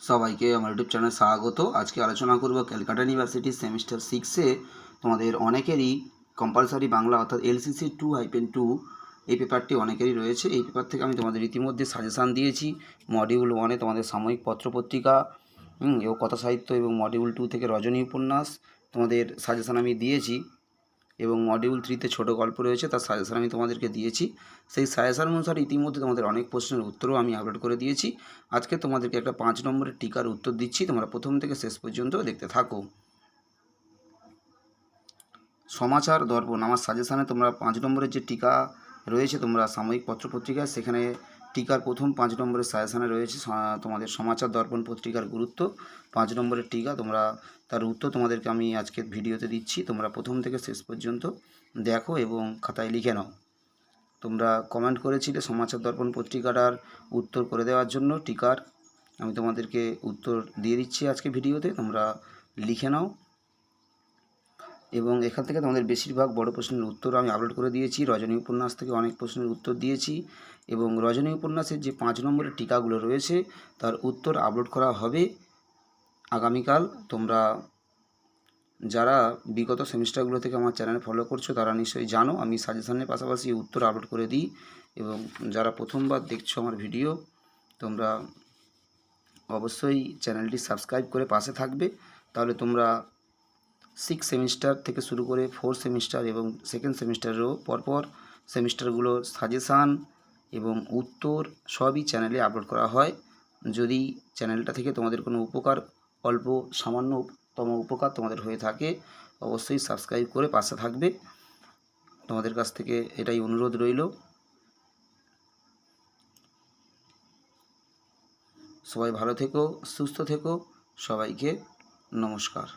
সবাইকে আমার ইউটিউব চ্যানেলে স্বাগত। আজকে আলোচনা করব ক্যালকাটা ইউনিভার্সিটি সেমিস্টার 6-এ তোমাদের অনেকেরই কম্পালসারি বাংলা অর্থাৎ LCC 2-2 এই পেপারটি অনেকেরই রয়েছে। এই পেপার থেকে আমি তোমাদের ইতিমধ্যে সাজেশান দিয়েছি। মডিউল 1-এ তোমাদের সাময়িক পত্রপত্রিকা এবং কথা সাহিত্য, এবং মডিউল 2 থেকে রজনী উপন্যাস তোমাদের সাজেশান আমি দিয়েছি, এবং মডিউল 3-তে ছোটো গল্প রয়েছে, তার সাজেশান আমি তোমাদেরকে দিয়েছি। সেই সাজেশান অনুসারে ইতিমধ্যে তোমাদের অনেক প্রশ্নের উত্তরও আমি আপলোড করে দিয়েছি। আজকে তোমাদেরকে একটা 5 নম্বরের টিকার উত্তর দিচ্ছি, তোমরা প্রথম থেকে শেষ পর্যন্ত দেখতে থাকো। সমাচার দর্পণ আমার সাজেশানে তোমরা 5 নম্বরের যে টিকা রয়েছে তোমরা সাময়িক পত্রপত্রিকায়, সেখানে টিকার প্রথম 5 নম্বরের সাজেশানে রয়েছে তোমাদের সমাচার দর্পণ পত্রিকার গুরুত্ব। 5 নম্বরের টিকা তোমরা তার উত্তর তোমাদেরকে আমি আজকের ভিডিওতে দিচ্ছি। তোমরা প্রথম থেকে শেষ পর্যন্ত দেখো এবং খাতায় লিখে নাও। তোমরা কমেন্ট করেছিলে সমাচার দর্পণ পত্রিকাটার উত্তর করে দেওয়ার জন্য টিকার, আমি তোমাদেরকে উত্তর দিয়ে দিচ্ছি আজকে ভিডিওতে, তোমরা লিখে নাও। এবং এখান থেকে তোমাদের বেশিরভাগ বড় প্রশ্নের উত্তর আমি আপলোড করে দিয়েছি। রজনী উপন্যাস থেকে অনেক প্রশ্নের উত্তর দিয়েছি, এবং রজনী উপন্যাসের যে 5 নম্বরের টিকাগুলো রয়েছে তার উত্তর আপলোড করা হবে আগামীকাল। তোমরা যারা বিগত সেমিস্টারগুলো থেকে আমার চ্যানেল ফলো করছো তারা নিশ্চয়ই জানো আমি সাজেশানের পাশাপাশি উত্তর আপলোড করে দিই। এবং যারা প্রথমবার দেখছো আমার ভিডিও, তোমরা অবশ্যই চ্যানেলটি সাবস্ক্রাইব করে পাশে থাকবে। তাহলে তোমরা 6 সেমিস্টার থেকে শুরু করে 4 সেমিস্টার এবং সেকেন্ড সেমিস্টারেরও পরপর সেমিস্টারগুলোর সাজেশান এবং উত্তর সবই চ্যানেলে আপলোড করা হয়। যদি চ্যানেলটা থেকে তোমাদের কোনো উপকার, অল্প সামান্যতম উপকার তোমাদের হয়ে থাকে, অবশ্যই সাবস্ক্রাইব করে পাশে থাকবে। তোমাদের কাছ থেকে এটাই অনুরোধ রইল। সবাই ভালো থেকো, সুস্থ থেকো, সবাইকে নমস্কার।